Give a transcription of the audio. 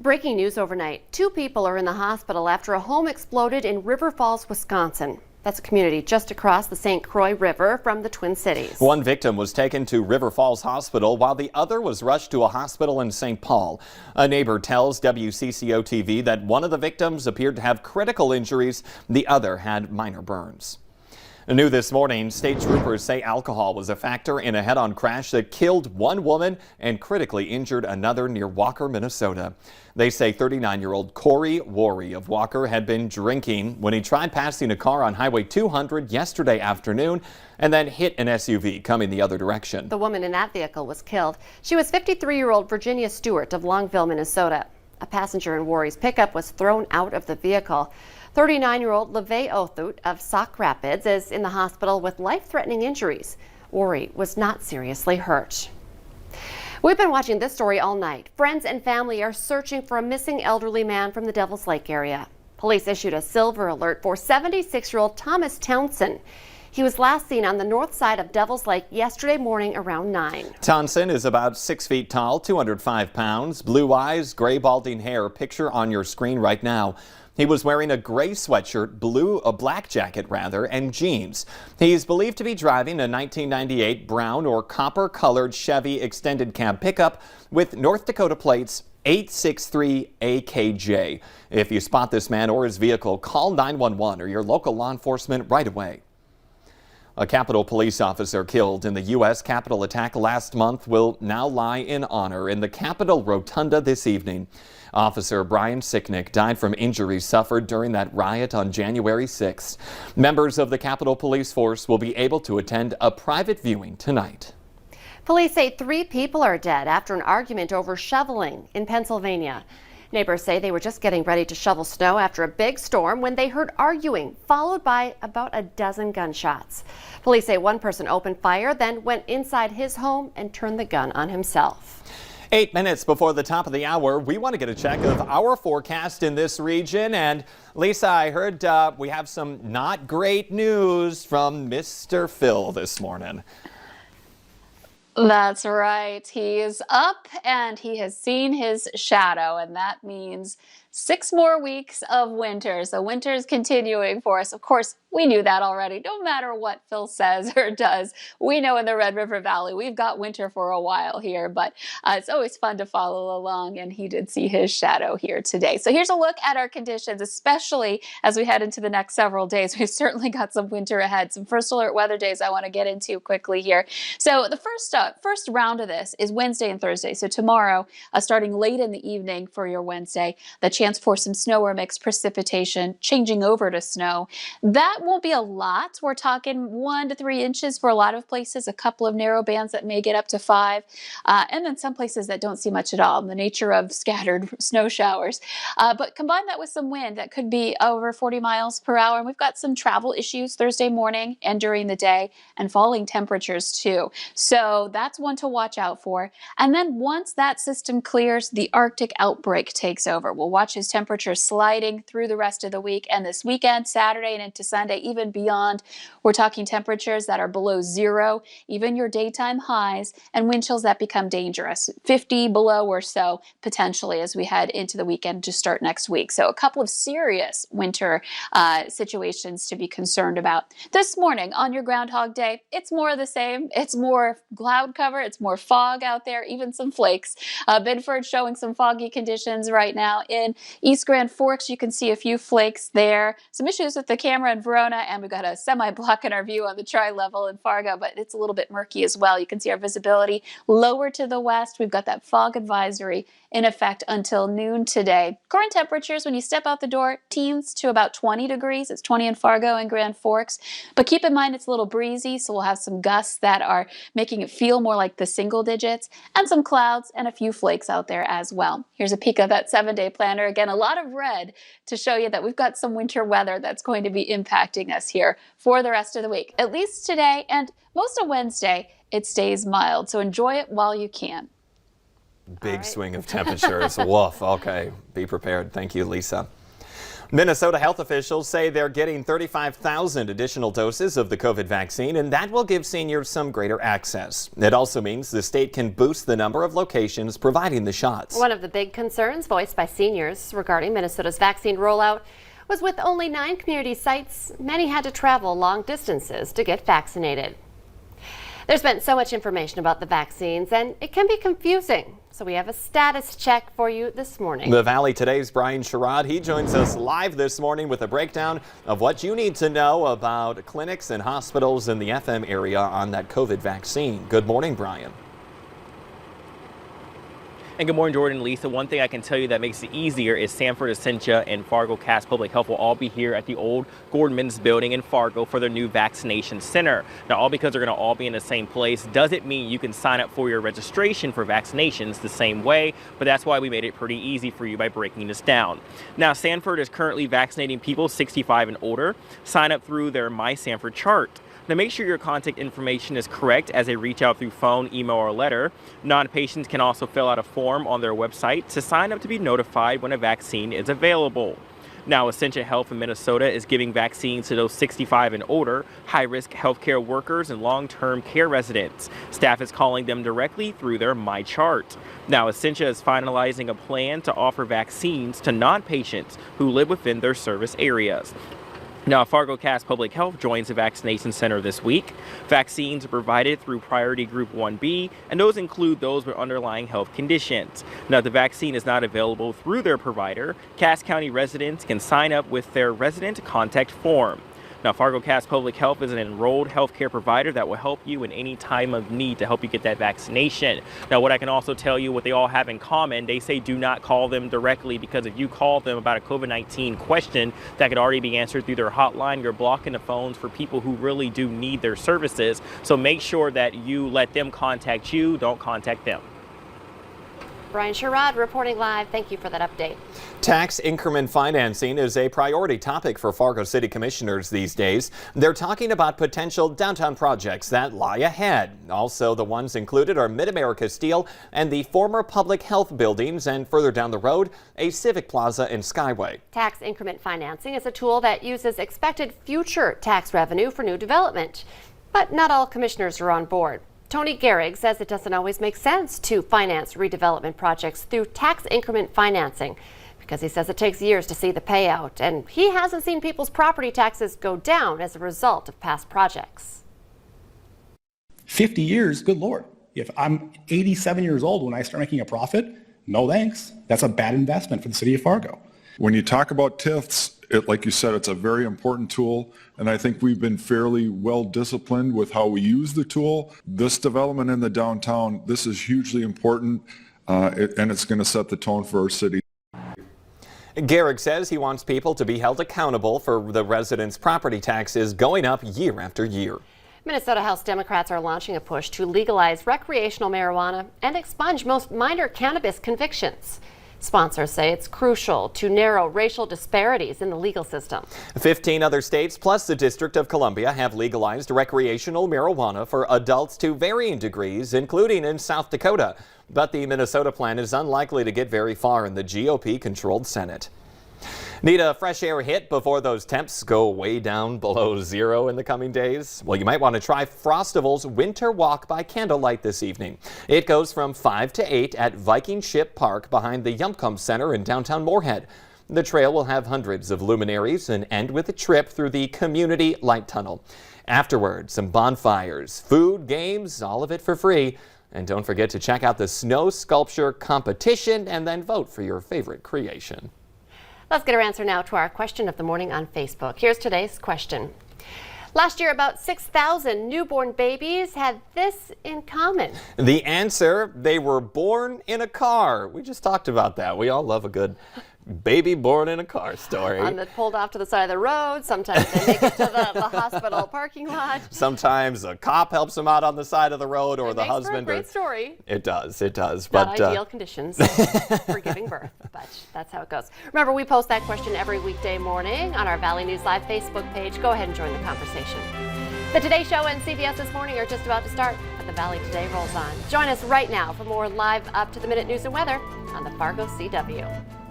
Breaking news overnight. 2 people are in the hospital after a home exploded in River Falls, Wisconsin. That's a community just across the St. Croix River from the Twin Cities. One victim was taken to River Falls Hospital while the other was rushed to a hospital in St. Paul. A neighbor tells WCCO-TV that one of the victims appeared to have critical injuries. The other had minor burns. New this morning, state troopers say alcohol was a factor in a head-on crash that killed one woman and critically injured another near Walker, Minnesota. They say 39-year-old Corey Worry of Walker had been drinking when he tried passing a car on Highway 200 yesterday afternoon and then hit an SUV coming the other direction. The woman in that vehicle was killed. She was 53-year-old Virginia Stewart of Longville, Minnesota. A passenger in Worry's pickup was thrown out of the vehicle. 39-year-old LeVay Othut of Sauk Rapids is in the hospital with life-threatening injuries. Worry was not seriously hurt. We've been watching this story all night. Friends and family are searching for a missing elderly man from the Devil's Lake area. Police issued a silver alert for 76-year-old Thomas Townsend. He was last seen on the north side of Devil's Lake yesterday morning around 9. Townsend is about 6 feet tall, 205 pounds, blue eyes, gray balding hair. Picture on your screen right now. He was wearing a gray sweatshirt, a black jacket rather, and jeans. He's believed to be driving a 1998 brown or copper-colored Chevy extended cab pickup with North Dakota plates 863AKJ. If you spot this man or his vehicle, call 911 or your local law enforcement right away. A Capitol police officer killed in the U.S. Capitol attack last month will now lie in honor in the Capitol Rotunda this evening. Officer Brian Sicknick died from injuries suffered during that riot on January 6th. Members of the Capitol Police Force will be able to attend a private viewing tonight. Police say 3 people are dead after an argument over shoveling in Pennsylvania. Neighbors say they were just getting ready to shovel snow after a big storm when they heard arguing, followed by about a dozen gunshots. Police say one person opened fire, then went inside his home and turned the gun on himself. 8 minutes before the top of the hour, we want to get a check of our forecast in this region. And Lisa, I heard we have some not great news from Mr. Phil this morning. That's right. He is up and he has seen his shadow, and that means 6 more weeks of winter. So winter is continuing for us. Of course, we knew that already. No matter what Phil says or does, we know in the Red River Valley we've got winter for a while here, but it's always fun to follow along, and he did see his shadow here today. So here's a look at our conditions, especially as we head into the next several days. We've certainly got some winter ahead. Some first alert weather days I want to get into quickly here. So the first round of this is Wednesday and Thursday. So tomorrow, starting late in the evening for your Wednesday, the chance for some snow or mixed precipitation, changing over to snow. That won't be a lot. We're talking 1 to 3 inches for a lot of places, a couple of narrow bands that may get up to 5, and then some places that don't see much at all in the nature of scattered snow showers. But combine that with some wind that could be over 40 miles per hour. And we've got some travel issues Thursday morning and during the day, and falling temperatures too. So that's one to watch out for. And then once that system clears, the Arctic outbreak takes over. We'll watch his temperatures sliding through the rest of the week, and this weekend, Saturday and into Sunday, even beyond. We're talking temperatures that are below 0, even your daytime highs, and wind chills that become dangerous, 50 below or so potentially as we head into the weekend to start next week. So a couple of serious winter situations to be concerned about. This morning on your Groundhog Day, it's more of the same. It's more cloud cover. It's more fog out there, even some flakes. Bedford showing some foggy conditions right now. In East Grand Forks, you can see a few flakes there. Some issues with the camera in Verona, and we've got a semi-block in our view on the tri-level in Fargo, but it's a little bit murky as well. You can see our visibility lower to the west. We've got that fog advisory in effect until noon today. Current temperatures, when you step out the door, teens to about 20 degrees. It's 20 in Fargo and Grand Forks. But keep in mind it's a little breezy, so we'll have some gusts that are making it feel more like the single digits, and some clouds and a few flakes out there as well. Here's a peek of that 7-day planner. Again, a lot of red to show you that we've got some winter weather that's going to be impacting us here for the rest of the week. At least today and most of Wednesday, it stays mild. So enjoy it while you can. Big swing of temperatures. Woof. Okay, be prepared. Thank you, Lisa. Minnesota health officials say they're getting 35,000 additional doses of the COVID vaccine, and that will give seniors some greater access. It also means the state can boost the number of locations providing the shots. One of the big concerns voiced by seniors regarding Minnesota's vaccine rollout was with only 9 community sites, many had to travel long distances to get vaccinated. There's been so much information about the vaccines, and it can be confusing. So we have a status check for you this morning. The Valley Today's Brian Sherrod, he joins us live this morning with a breakdown of what you need to know about clinics and hospitals in the FM area on that COVID vaccine. Good morning, Brian. And good morning, Jordan and Lisa. One thing I can tell you that makes it easier is Sanford, Essentia, and Fargo Cass Public Health will all be here at the old Gordon Men's building in Fargo for their new vaccination center. Now, all because they're going to all be in the same place doesn't mean you can sign up for your registration for vaccinations the same way, but that's why we made it pretty easy for you by breaking this down. Now, Sanford is currently vaccinating people 65 and older. Sign up through their My Sanford chart. Now, make sure your contact information is correct as they reach out through phone, email, or letter. Non-patients can also fill out a form on their website to sign up to be notified when a vaccine is available. Now, Essentia Health in Minnesota is giving vaccines to those 65 and older, high-risk healthcare workers and long-term care residents. Staff is calling them directly through their My Chart. Now, Essentia is finalizing a plan to offer vaccines to non-patients who live within their service areas. Now, Fargo Cass Public Health joins the vaccination center this week. Vaccines are provided through Priority Group 1B, and those include those with underlying health conditions. Now, if the vaccine is not available through their provider, Cass County residents can sign up with their resident contact form. Now, Fargo Cass Public Health is an enrolled healthcare provider that will help you in any time of need to help you get that vaccination. Now, what I can also tell you, what they all have in common, they say do not call them directly, because if you call them about a COVID-19 question that could already be answered through their hotline, you're blocking the phones for people who really do need their services. So make sure that you let them contact you, don't contact them. Brian Sherrod reporting live. Thank you for that update. Tax increment financing is a priority topic for Fargo City Commissioners these days. They're talking about potential downtown projects that lie ahead. Also, the ones included are Mid-America Steel and the former public health buildings, and further down the road, a civic plaza in Skyway. Tax increment financing is a tool that uses expected future tax revenue for new development. But not all commissioners are on board. Tony Gehrig says it doesn't always make sense to finance redevelopment projects through tax increment financing, because he says it takes years to see the payout, and he hasn't seen people's property taxes go down as a result of past projects. 50 years, good Lord. If I'm 87 years old when I start making a profit, no thanks. That's a bad investment for the city of Fargo. When you talk about TIFs, like you said, it's a very important tool, and I think we've been fairly well disciplined with how we use the tool. This development in the downtown, this is hugely important, and it's going to set the tone for our city. Gehrig says he wants people to be held accountable for the residents' property taxes going up year after year. Minnesota House Democrats are launching a push to legalize recreational marijuana and expunge most minor cannabis convictions. Sponsors say it's crucial to narrow racial disparities in the legal system. 15 other states plus the District of Columbia have legalized recreational marijuana for adults to varying degrees, including in South Dakota. But the Minnesota plan is unlikely to get very far in the GOP-controlled Senate. Need a fresh air hit before those temps go way down below zero in the coming days? Well, you might want to try Frostival's Winter Walk by Candlelight this evening. It goes from 5 to 8 at Viking Ship Park behind the Yumcomb Center in downtown Moorhead. The trail will have hundreds of luminaries and end with a trip through the Community Light Tunnel. Afterwards, some bonfires, food, games, all of it for free. And don't forget to check out the snow sculpture competition and then vote for your favorite creation. Let's get our answer now to our question of the morning on Facebook. Here's today's question. Last year, about 6,000 newborn babies had this in common. The answer, they were born in a car. We just talked about that. We all love a good baby born in a car story. One that pulled off to the side of the road. Sometimes they make it to the hospital parking lot. Sometimes a cop helps them out on the side of the road, or the husband. It makes for a great story. It does. It does. Not ideal conditions for giving birth, but that's how it goes. Remember, we post that question every weekday morning on our Valley News Live Facebook page. Go ahead and join the conversation. The Today Show and CBS This Morning are just about to start, but the Valley Today rolls on. Join us right now for more live up-to-the-minute news and weather on the Fargo CW.